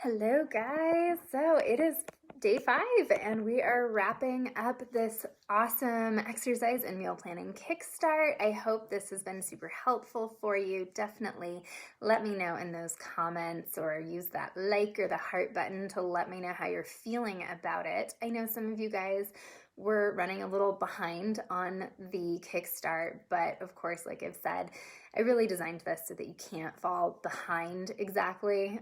Hello, guys. So it is day 5, and we are wrapping up this awesome exercise and meal planning kickstart. I hope this has been super helpful for you. Definitely let me know in those comments or use that like or the heart button to let me know how you're feeling about it. I know some of you guys were running a little behind on the kickstart, but of course, like I've said, I really designed this so that you can't fall behind exactly.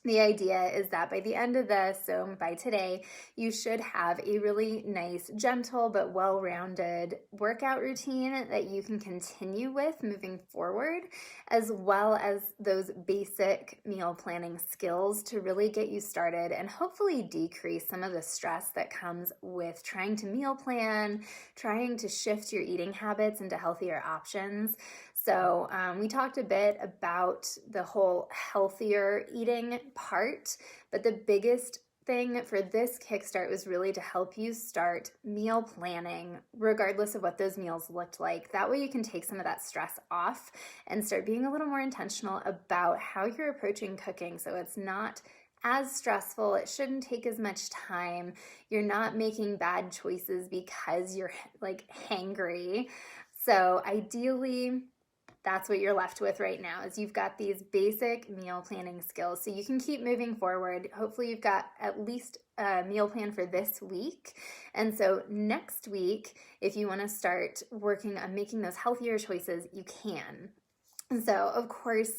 The idea is that by the end of this, so by today, you should have a really nice, gentle, but well-rounded workout routine that you can continue with moving forward, as well as those basic meal planning skills to really get you started and hopefully decrease some of the stress that comes with trying to meal plan, trying to shift your eating habits into healthier options. So we talked a bit about the whole healthier eating part, but the biggest thing for this kickstart was really to help you start meal planning, regardless of what those meals looked like. That way you can take some of that stress off and start being a little more intentional about how you're approaching cooking, so it's not as stressful. It shouldn't take as much time. You're not making bad choices because you're like hangry. So ideally, that's what you're left with right now, is you've got these basic meal planning skills so you can keep moving forward. Hopefully you've got at least a meal plan for this week. And so next week, if you want to start working on making those healthier choices, you can. And so of course,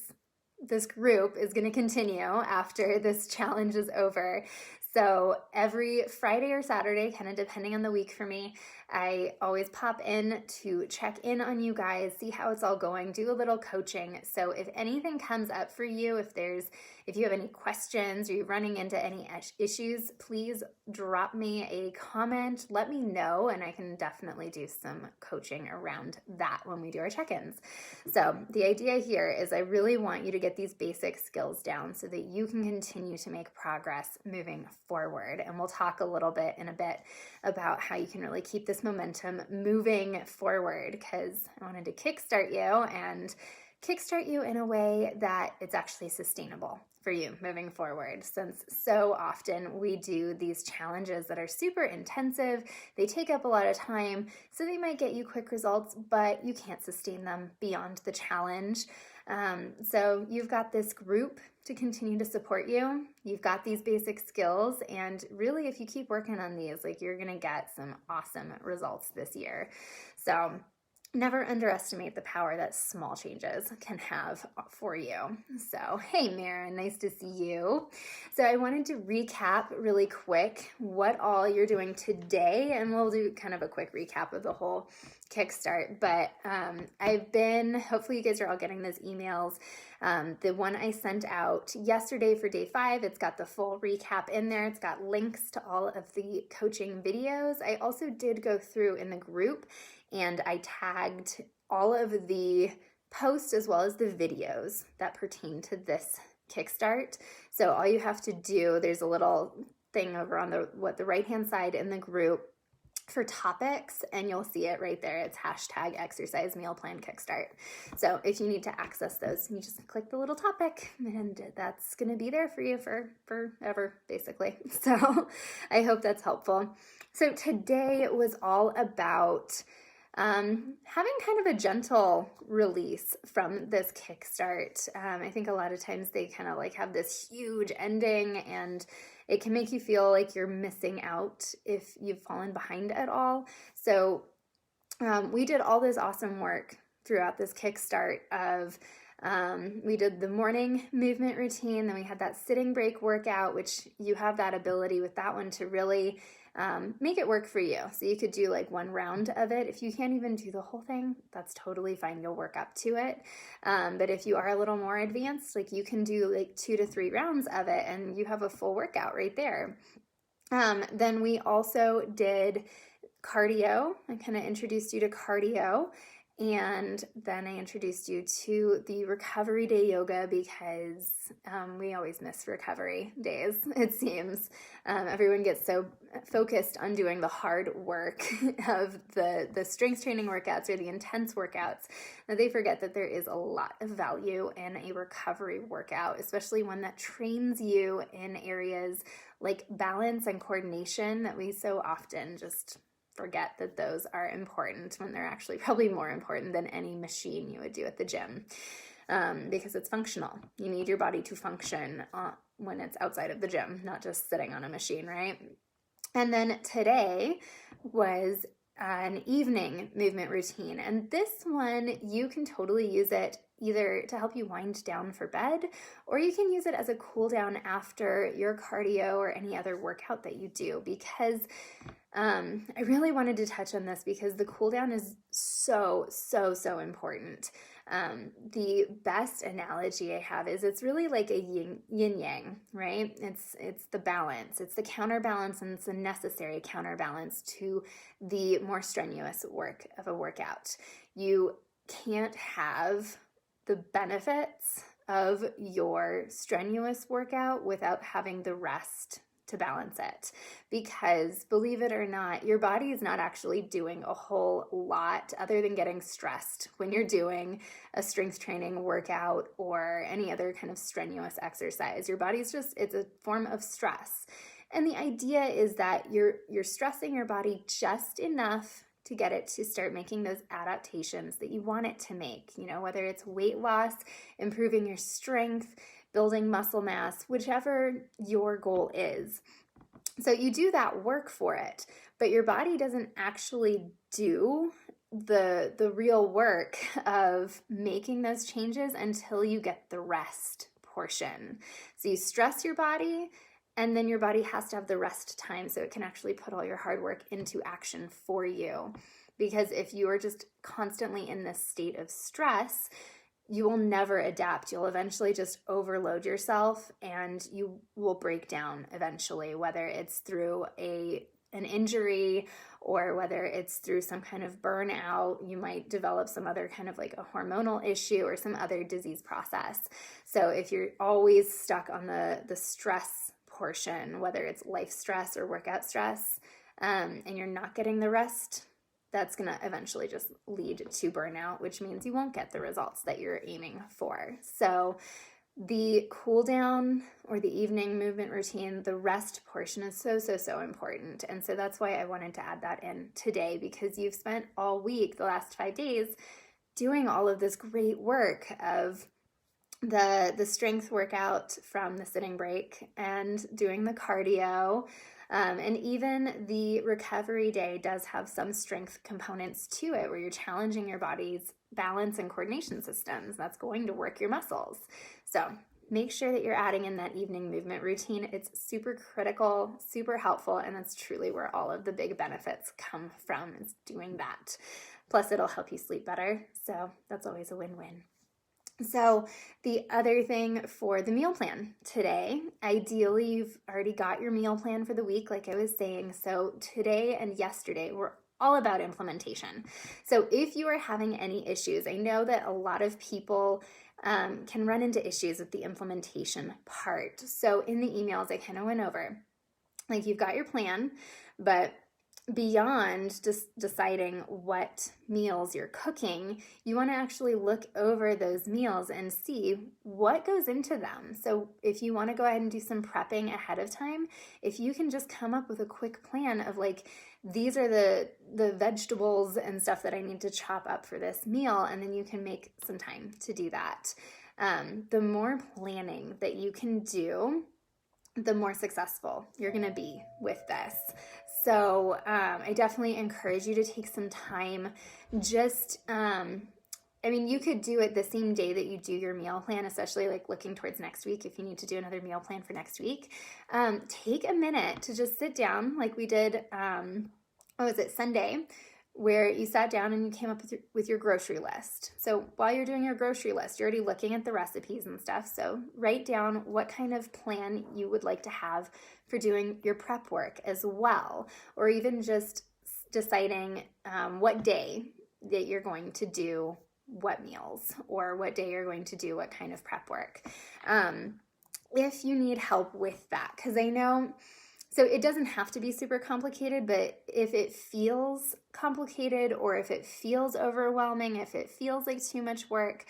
this group is going to continue after this challenge is over. So every Friday or Saturday, kind of depending on the week for me, I always pop in to check in on you guys, see how it's all going, do a little coaching. So if anything comes up for you, if you have any questions or you're running into any issues, please drop me a comment, let me know, and I can definitely do some coaching around that when we do our check-ins. So the idea here is I really want you to get these basic skills down so that you can continue to make progress moving forward. And we'll talk a little bit in a bit about how you can really keep this momentum moving forward, because I wanted to kickstart you in a way that it's actually sustainable for you moving forward, since so often we do these challenges that are super intensive. They take up a lot of time, so they might get you quick results, but you can't sustain them beyond the challenge. So you've got this group to continue to support you. You've got these basic skills, and really if you keep working on these, like, you're gonna get some awesome results this year. So never underestimate the power that small changes can have for you. So, hey, Maren, nice to see you. So I wanted to recap really quick what all you're doing today, and we'll do kind of a quick recap of the whole kickstart. But hopefully you guys are all getting those emails. The one I sent out yesterday for day 5, it's got the full recap in there. It's got links to all of the coaching videos. I also did go through in the group and I tagged all of the posts as well as the videos that pertain to this kickstart. So all you have to do, there's a little thing over on the right-hand side in the group for topics, and you'll see it right there. It's #exercise meal plan kickstart. So if you need to access those, you just click the little topic, and that's going to be there for you for forever, basically. So I hope that's helpful. So today was all about having kind of a gentle release from this kickstart. I think a lot of times they kind of like have this huge ending, and it can make you feel like you're missing out if you've fallen behind at all. So we did all this awesome work throughout this kickstart of we did the morning movement routine, then we had that sitting break workout, which you have that ability with that one to really make it work for you. So you could do like one round of it. If you can't even do the whole thing, that's totally fine. You'll work up to it. But if you are a little more advanced, like you can do like 2 to 3 rounds of it and you have a full workout right there. Then we also did cardio. I kind of introduced you to cardio. And then I introduced you to the recovery day yoga because we always miss recovery days, it seems. Everyone gets so focused on doing the hard work of the strength training workouts or the intense workouts that they forget that there is a lot of value in a recovery workout, especially one that trains you in areas like balance and coordination that we so often just forget that those are important when they're actually probably more important than any machine you would do at the gym, because it's functional. You need your body to function when it's outside of the gym, not just sitting on a machine, right? And then today was an evening movement routine. And this one, you can totally use it either to help you wind down for bed, or you can use it as a cool down after your cardio or any other workout that you do, because I really wanted to touch on this because the cool down is so important. The best analogy I have is it's really like a yin yang, right? It's the balance, it's the counterbalance, and it's a necessary counterbalance to the more strenuous work of a workout. You can't have the benefits of your strenuous workout without having the rest to balance it, because believe it or not, your body is not actually doing a whole lot other than getting stressed when you're doing a strength training workout or any other kind of strenuous exercise. Your body's it's a form of stress. And the idea is that you're stressing your body just enough to get it to start making those adaptations that you want it to make, whether it's weight loss, improving your strength, building muscle mass, whichever your goal is. So you do that work for it, but your body doesn't actually do the real work of making those changes until you get the rest portion. So you stress your body, and then your body has to have the rest time so it can actually put all your hard work into action for you. Because if you are just constantly in this state of stress, you will never adapt. You'll eventually just overload yourself and you will break down eventually, whether it's through an injury or whether it's through some kind of burnout. You might develop some other kind of like a hormonal issue or some other disease process. So if you're always stuck on the stress portion, whether it's life stress or workout stress, and you're not getting the rest, that's going to eventually just lead to burnout, which means you won't get the results that you're aiming for. So the cool down or the evening movement routine, the rest portion is so important. And so that's why I wanted to add that in today, because you've spent all week, the last 5 days, doing all of this great work of the strength workout from the sitting break and doing the cardio. And even the recovery day does have some strength components to it where you're challenging your body's balance and coordination systems. That's going to work your muscles. So make sure that you're adding in that evening movement routine. It's super critical, super helpful, and that's truly where all of the big benefits come from, is doing that. Plus, it'll help you sleep better. So that's always a win-win. So the other thing for the meal plan today, ideally you've already got your meal plan for the week, like I was saying. So today and yesterday were all about implementation. So if you are having any issues, I know that a lot of people can run into issues with the implementation part. So in the emails I kind of went over, like you've got your plan, but beyond just deciding what meals you're cooking, you want to actually look over those meals and see what goes into them. So if you want to go ahead and do some prepping ahead of time, if you can just come up with a quick plan of like, these are the vegetables and stuff that I need to chop up for this meal, and then you can make some time to do that. The more planning that you can do, the more successful you're going to be with this. So I definitely encourage you to take some time. You could do it the same day that you do your meal plan, especially like looking towards next week. If you need to do another meal plan for next week, take a minute to just sit down like we did, Sunday, where you sat down and you came up with your grocery list. So while you're doing your grocery list, you're already looking at the recipes and stuff. So write down what kind of plan you would like to have for doing your prep work as well, or even just deciding what day that you're going to do what meals or what day you're going to do what kind of prep work. If you need help with that, because I know, so it doesn't have to be super complicated, but if it feels complicated or if it feels overwhelming, if it feels like too much work,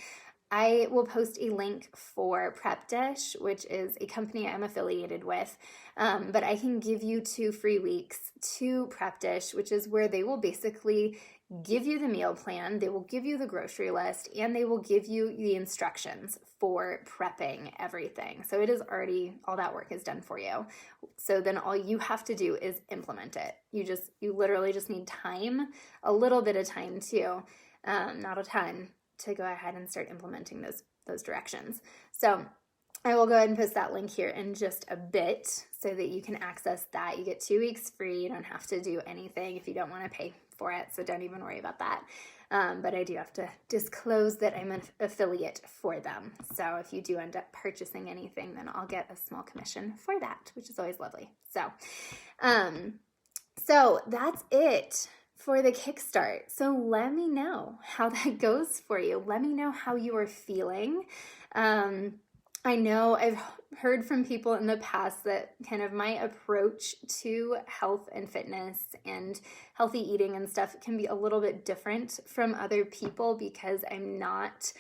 I will post a link for Prep Dish, which is a company I'm affiliated with, but I can give you 2 free weeks to Prep Dish, which is where they will basically give you the meal plan, they will give you the grocery list, and they will give you the instructions for prepping everything. So it is already, all that work is done for you. So then all you have to do is implement it. You literally just need time, a little bit of time too, not a ton, to go ahead and start implementing those directions. So I will go ahead and post that link here in just a bit so that you can access that. You get 2 weeks free. You don't have to do anything if you don't want to pay for it, so don't even worry about that. But I do have to disclose that I'm an affiliate for them. So if you do end up purchasing anything, then I'll get a small commission for that, which is always lovely. So that's it for the Kickstart. So let me know how that goes for you. Let me know how you are feeling. I know I've heard from people in the past that kind of my approach to health and fitness and healthy eating and stuff can be a little bit different from other people because I'm not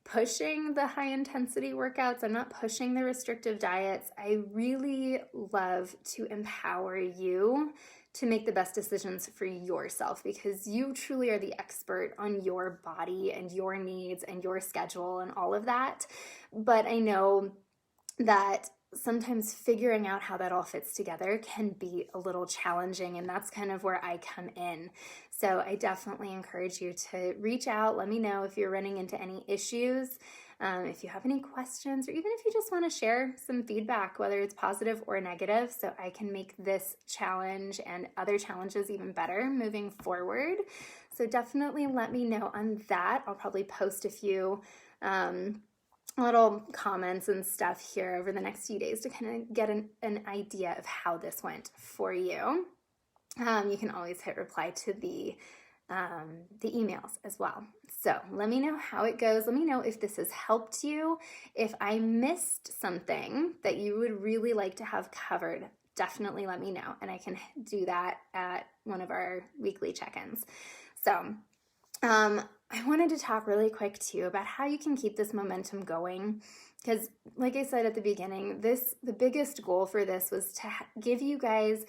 pushing the high intensity workouts. I'm not pushing the restrictive diets. I really love to empower you to make the best decisions for yourself because you truly are the expert on your body and your needs and your schedule and all of that. But I know that sometimes figuring out how that all fits together can be a little challenging, and that's kind of where I come in. So I definitely encourage you to reach out. Let me know if you're running into any issues. If you have any questions, or even if you just want to share some feedback, whether it's positive or negative, so I can make this challenge and other challenges even better moving forward. So definitely let me know on that. I'll probably post a few little comments and stuff here over the next few days to kind of get an idea of how this went for you. You can always hit reply to the emails as well. So let me know how it goes. Let me know if this has helped you. If I missed something that you would really like to have covered, definitely let me know, and I can do that at one of our weekly check-ins. So I wanted to talk really quick too about how you can keep this momentum going, because like I said at the beginning, the biggest goal for this was to give you guys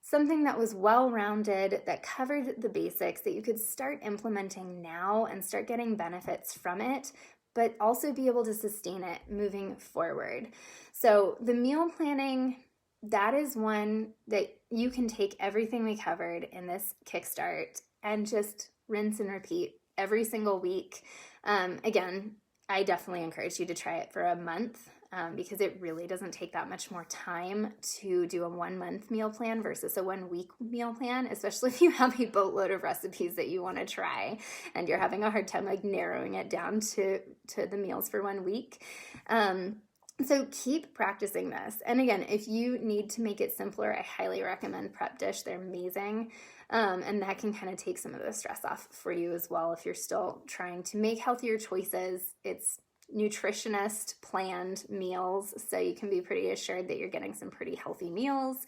something that was well-rounded, that covered the basics, that you could start implementing now and start getting benefits from it, but also be able to sustain it moving forward. So the meal planning, that is one that you can take everything we covered in this Kickstart and just rinse and repeat every single week. Again, I definitely encourage you to try it for a month. Because it really doesn't take that much more time to do a 1 month meal plan versus a 1 week meal plan, especially if you have a boatload of recipes that you want to try and you're having a hard time like narrowing it down to the meals for 1 week. So keep practicing this. And again, if you need to make it simpler, I highly recommend Prep Dish. They're amazing. And that can kind of take some of the stress off for you as well. If you're still trying to make healthier choices, it's nutritionist planned meals, so you can be pretty assured that you're getting some pretty healthy meals.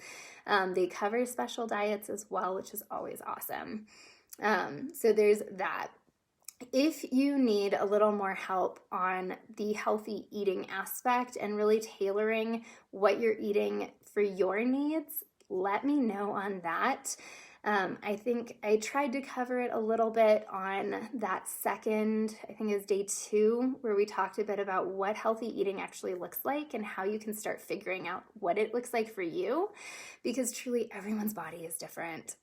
They cover special diets as well, which is always awesome. So there's that. If you need a little more help on the healthy eating aspect and really tailoring what you're eating for your needs, let me know on that. I think I tried to cover it a little bit on that second, I think it was day 2, where we talked a bit about what healthy eating actually looks like and how you can start figuring out what it looks like for you, because truly everyone's body is different.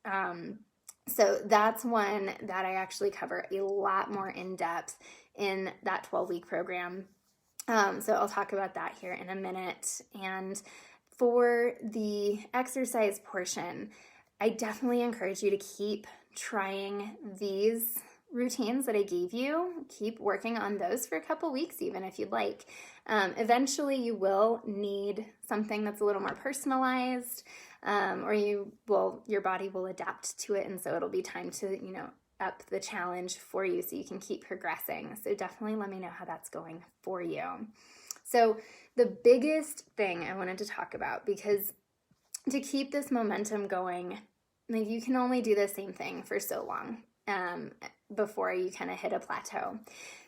So that's one that I actually cover a lot more in depth in that 12-week program. So I'll talk about that here in a minute. And for the exercise portion, I definitely encourage you to keep trying these routines that I gave you. Keep working on those for a couple weeks, even if you'd like. Eventually you will need something that's a little more personalized, or your body will adapt to it. And so it'll be time to, up the challenge for you so you can keep progressing. So definitely let me know how that's going for you. So the biggest thing I wanted to talk about, because to keep this momentum going, like, you can only do the same thing for so long before you kind of hit a plateau.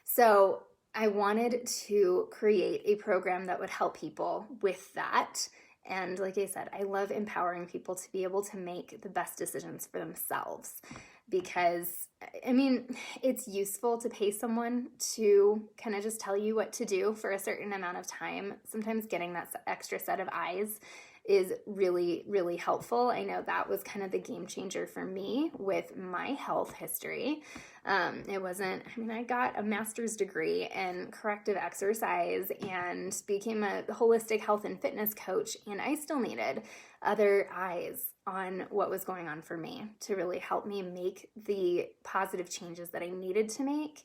So I wanted to create a program that would help people with that. And like I said, I love empowering people to be able to make the best decisions for themselves, because I mean, it's useful to pay someone to kind of just tell you what to do for a certain amount of time. Sometimes getting that extra set of eyes is really, really helpful. I know that was kind of the game changer for me with my health history. It wasn't, I mean, I got a master's degree in corrective exercise and became a holistic health and fitness coach, and I still needed other eyes on what was going on for me to really help me make the positive changes that I needed to make.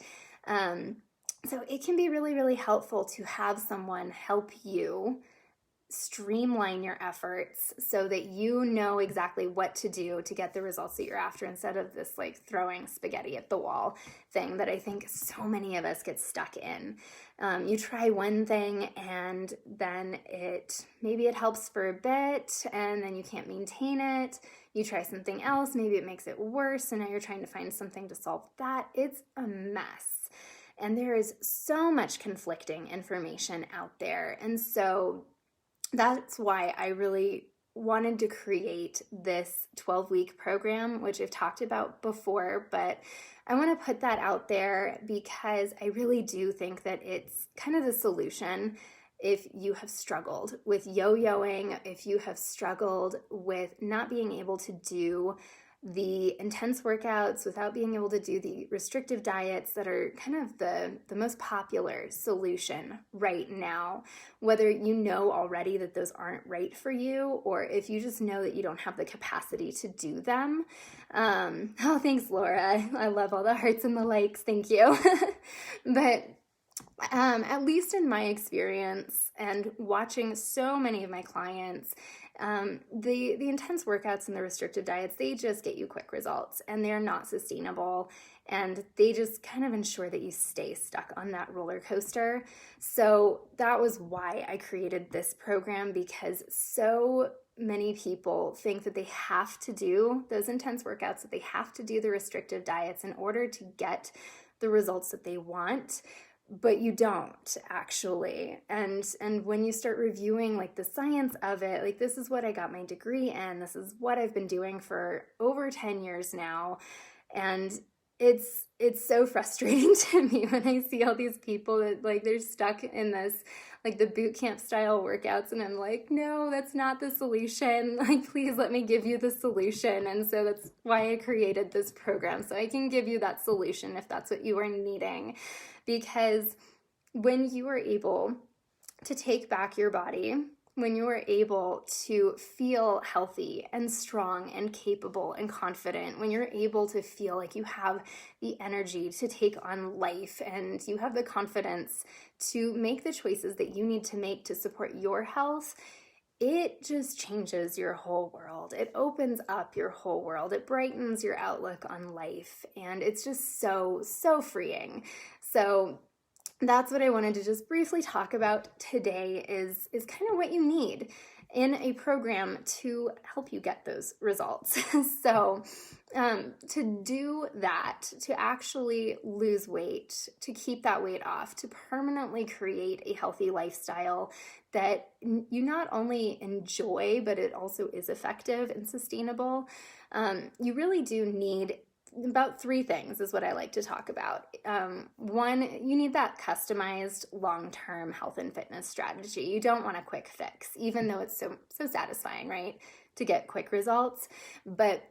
So it can be really, really helpful to have someone help you streamline your efforts so that you know exactly what to do to get the results that you're after, instead of this like throwing spaghetti at the wall thing that I think so many of us get stuck in. You try one thing and then maybe it helps for a bit and then you can't maintain it. You try something else, maybe it makes it worse, and now you're trying to find something to solve that. It's a mess. And there is so much conflicting information out there. And so that's why I really wanted to create this 12-week program, which I've talked about before, but I want to put that out there because I really do think that it's kind of the solution if you have struggled with yo-yoing, if you have struggled with not being able to do the intense workouts without being able to do the restrictive diets that are kind of the most popular solution right now, whether you know already that those aren't right for you, or if you just know that you don't have the capacity to do them. Oh, thanks, Laura. I love all the hearts and the likes. Thank you. But at least in my experience and watching so many of my clients, the intense workouts and the restrictive diets, they just get you quick results and they're not sustainable, and they just kind of ensure that you stay stuck on that roller coaster. So that was why I created this program, because so many people think that they have to do those intense workouts, that they have to do the restrictive diets in order to get the results that they want. But you don't actually. And when you start reviewing like the science of it, like, this is what I got my degree in, this is what I've been doing for over 10 years now. And it's so frustrating to me when I see all these people that like they're stuck in this like the boot camp style workouts, and I'm like, no, that's not the solution. Like, please let me give you the solution. And so that's why I created this program, so I can give you that solution if that's what you are needing. Because when you are able to take back your body, when you are able to feel healthy and strong and capable and confident, when you're able to feel like you have the energy to take on life and you have the confidence to make the choices that you need to make to support your health, it just changes your whole world. It opens up your whole world. It brightens your outlook on life. And it's just so, so freeing. So that's what I wanted to just briefly talk about today is kind of what you need in a program to help you get those results. So to do that, to actually lose weight, to keep that weight off, to permanently create a healthy lifestyle that you not only enjoy, but it also is effective and sustainable, you really do need about 3 things is what I like to talk about. One, you need that customized long-term health and fitness strategy. You don't want a quick fix, even though it's so satisfying, right, to get quick results. But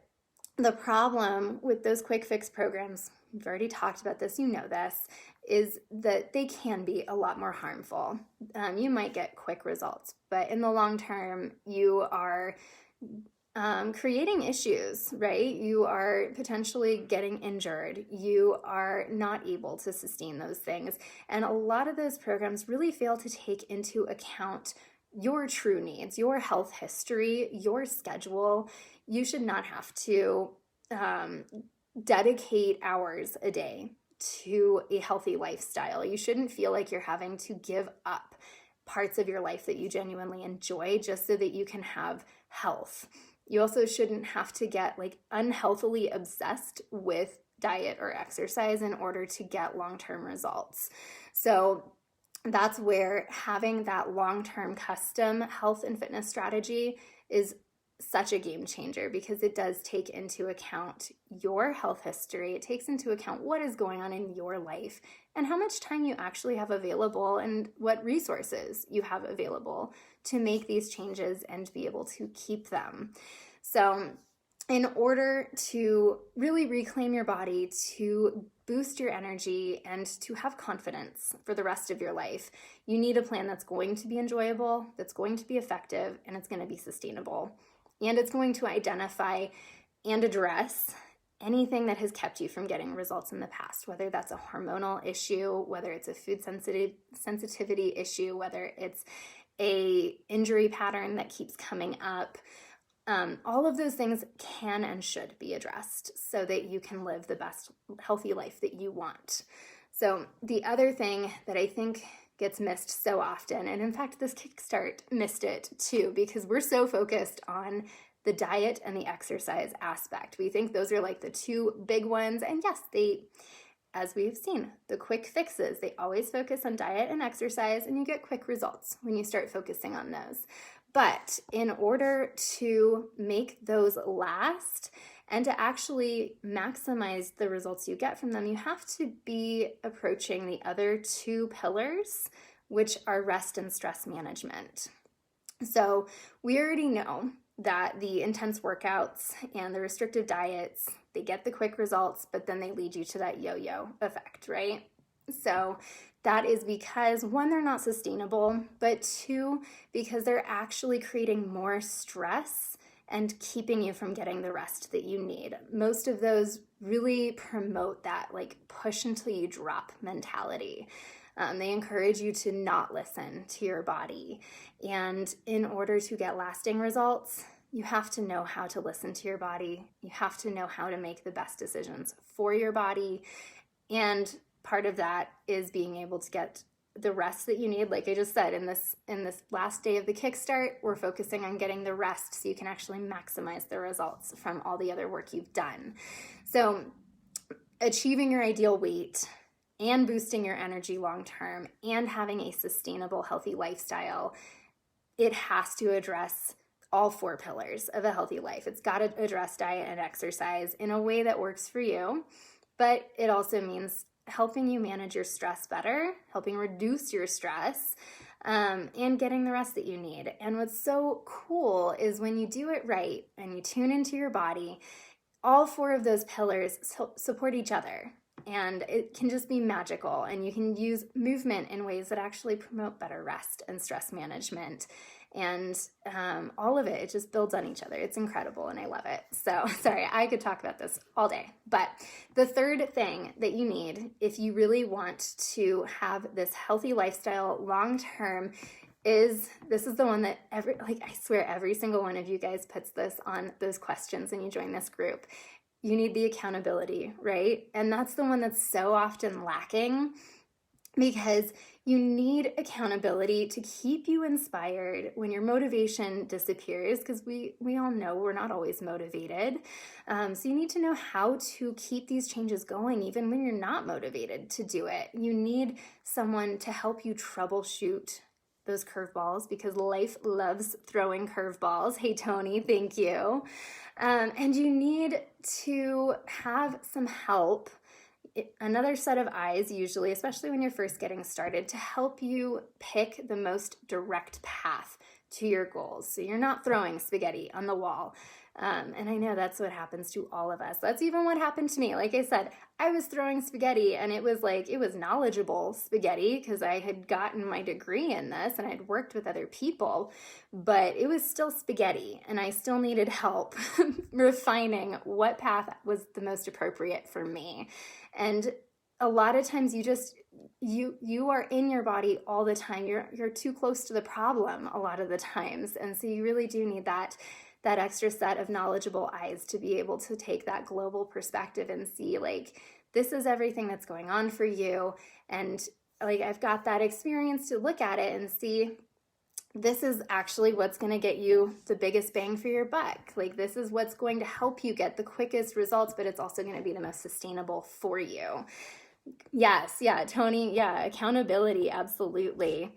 the problem with those quick fix programs, we've already talked about this, you know this, is that they can be a lot more harmful. You might get quick results, but in the long term, you are creating issues, right? You are potentially getting injured. You are not able to sustain those things. And a lot of those programs really fail to take into account your true needs, your health history, your schedule. You should not have to dedicate hours a day to a healthy lifestyle. You shouldn't feel like you're having to give up parts of your life that you genuinely enjoy just so that you can have health. You also shouldn't have to get like unhealthily obsessed with diet or exercise in order to get long-term results. So that's where having that long-term custom health and fitness strategy is such a game changer, because it does take into account your health history. It takes into account what is going on in your life and how much time you actually have available and what resources you have available to make these changes and be able to keep them. So in order to really reclaim your body, to boost your energy, and to have confidence for the rest of your life, you need a plan that's going to be enjoyable, that's going to be effective, and it's going to be sustainable. And it's going to identify and address anything that has kept you from getting results in the past, whether that's a hormonal issue, whether it's a food sensitivity issue, whether it's a injury pattern that keeps coming up. All of those things can and should be addressed so that you can live the best healthy life that you want. So the other thing that I think gets missed so often, and in fact this Kickstart missed it too, because we're so focused on the diet and the exercise aspect. We think those are like the two big ones, and yes, they, as we've seen, the quick fixes, they always focus on diet and exercise, and you get quick results when you start focusing on those. But in order to make those last and to actually maximize the results you get from them, you have to be approaching the other two pillars, which are rest and stress management. So we already know that the intense workouts and the restrictive diets, they get the quick results, but then they lead you to that yo-yo effect, right? So that is because, one, they're not sustainable, but two, because they're actually creating more stress and keeping you from getting the rest that you need. Most of those really promote that like push until you drop mentality. They encourage you to not listen to your body. And in order to get lasting results, you have to know how to listen to your body. You have to know how to make the best decisions for your body. And part of that is being able to get the rest that you need. Like I just said, in this last day of the Kickstart, we're focusing on getting the rest so you can actually maximize the results from all the other work you've done. So achieving your ideal weight and boosting your energy long term and having a sustainable, healthy lifestyle, it has to address all four pillars of a healthy life. It's got to address diet and exercise in a way that works for you, but it also means helping you manage your stress better, helping reduce your stress, and getting the rest that you need. And what's so cool is when you do it right and you tune into your body, all four of those pillars support each other. And it can just be magical. And you can use movement in ways that actually promote better rest and stress management. And all of it, it just builds on each other. It's incredible and I love it. So sorry, I could talk about this all day. But the third thing that you need if you really want to have this healthy lifestyle long-term is, this is the one that I swear every single one of you guys puts this on those questions when you join this group. You need the accountability, right? And that's the one that's so often lacking, because you need accountability to keep you inspired when your motivation disappears, because we all know we're not always motivated. So you need to know how to keep these changes going even when you're not motivated to do it. You need someone to help you troubleshoot those curveballs, because life loves throwing curveballs. Hey, Tony, thank you. And you need to have some help, another set of eyes usually, especially when you're first getting started, to help you pick the most direct path to your goals. So you're not throwing spaghetti on the wall. And I know that's what happens to all of us. That's even what happened to me. Like I said, I was throwing spaghetti, and it was knowledgeable spaghetti because I had gotten my degree in this and I'd worked with other people, but it was still spaghetti, and I still needed help refining what path was the most appropriate for me. And a lot of times you are in your body all the time. You're too close to the problem a lot of the times. And so you really do need that extra set of knowledgeable eyes to be able to take that global perspective and see, like, this is everything that's going on for you. And like, I've got that experience to look at it and see, this is actually what's going to get you the biggest bang for your buck. Like, this is what's going to help you get the quickest results, but it's also going to be the most sustainable for you. Yes, yeah, Tony, yeah, accountability, absolutely.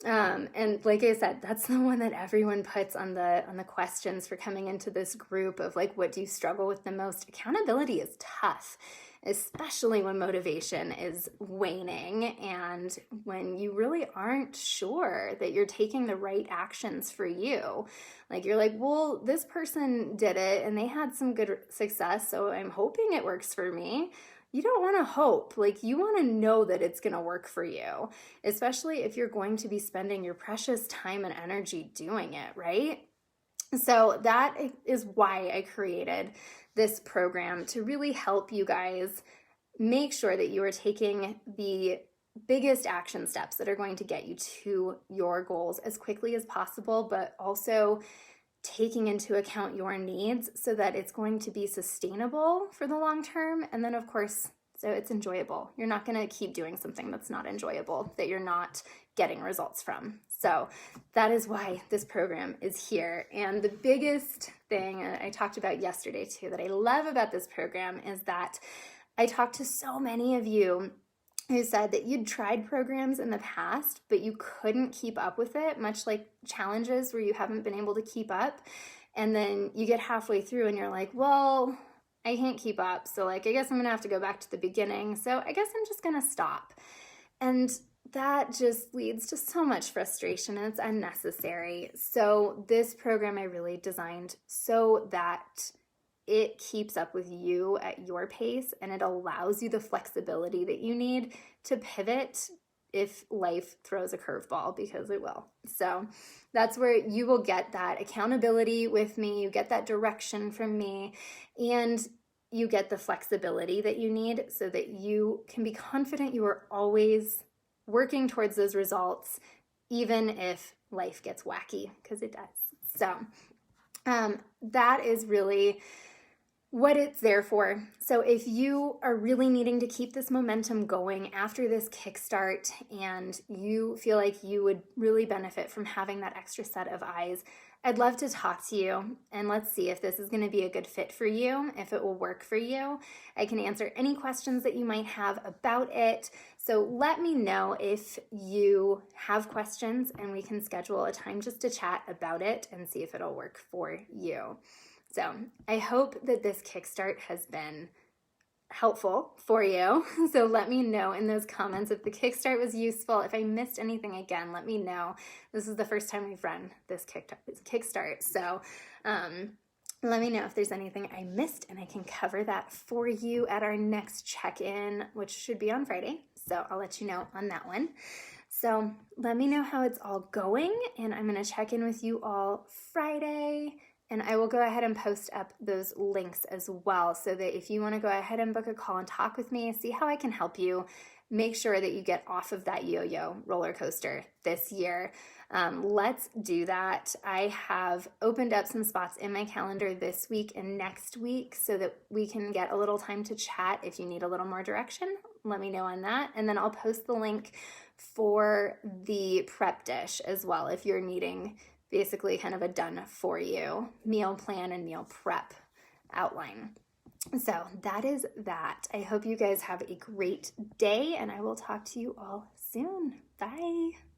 And like I said, that's the one that everyone puts on the questions for coming into this group of like, what do you struggle with the most? Accountability is tough, especially when motivation is waning and when you really aren't sure that you're taking the right actions for you. Like, you're like, well, this person did it and they had some good success, so I'm hoping it works for me. You don't want to hope. Like, you want to know that it's going to work for you, especially if you're going to be spending your precious time and energy doing it, right? So that is why I created this program, to really help you guys make sure that you are taking the biggest action steps that are going to get you to your goals as quickly as possible, but also taking into account your needs so that it's going to be sustainable for the long term. And then, of course, so it's enjoyable. You're not going to keep doing something that's not enjoyable, that you're not getting results from. So that is why this program is here. And the biggest thing I talked about yesterday too, that I love about this program, is that I talked to so many of you who said that you'd tried programs in the past, but you couldn't keep up with it, much like challenges where you haven't been able to keep up. And then you get halfway through and you're like, well, I can't keep up. So like, I guess I'm gonna have to go back to the beginning. So I guess I'm just gonna stop. And that just leads to so much frustration and it's unnecessary. So this program I really designed so that it keeps up with you at your pace, and it allows you the flexibility that you need to pivot if life throws a curveball, because it will. So that's where you will get that accountability with me, you get that direction from me, and you get the flexibility that you need so that you can be confident you are always working towards those results, even if life gets wacky, because it does. So that is really what it's there for. So if you are really needing to keep this momentum going after this Kickstart and you feel like you would really benefit from having that extra set of eyes, I'd love to talk to you and let's see if this is going to be a good fit for you, if it will work for you. I can answer any questions that you might have about it. So let me know if you have questions and we can schedule a time just to chat about it and see if it'll work for you. So I hope that this Kickstart has been helpful for you. So let me know in those comments if the Kickstart was useful. If I missed anything, again, let me know. This is the first time we've run this Kickstart. So let me know if there's anything I missed, and I can cover that for you at our next check-in, which should be on Friday. So I'll let you know on that one. So let me know how it's all going, and I'm going to check in with you all Friday. And I will go ahead and post up those links as well, so that if you want to go ahead and book a call and talk with me, see how I can help you, make sure that you get off of that yo-yo roller coaster this year. Let's do that. I have opened up some spots in my calendar this week and next week so that we can get a little time to chat. If you need a little more direction, let me know on that. And then I'll post the link for the prep dish as well if you're needing basically kind of a done for you meal plan and meal prep outline. So that is that. I hope you guys have a great day, and I will talk to you all soon. Bye.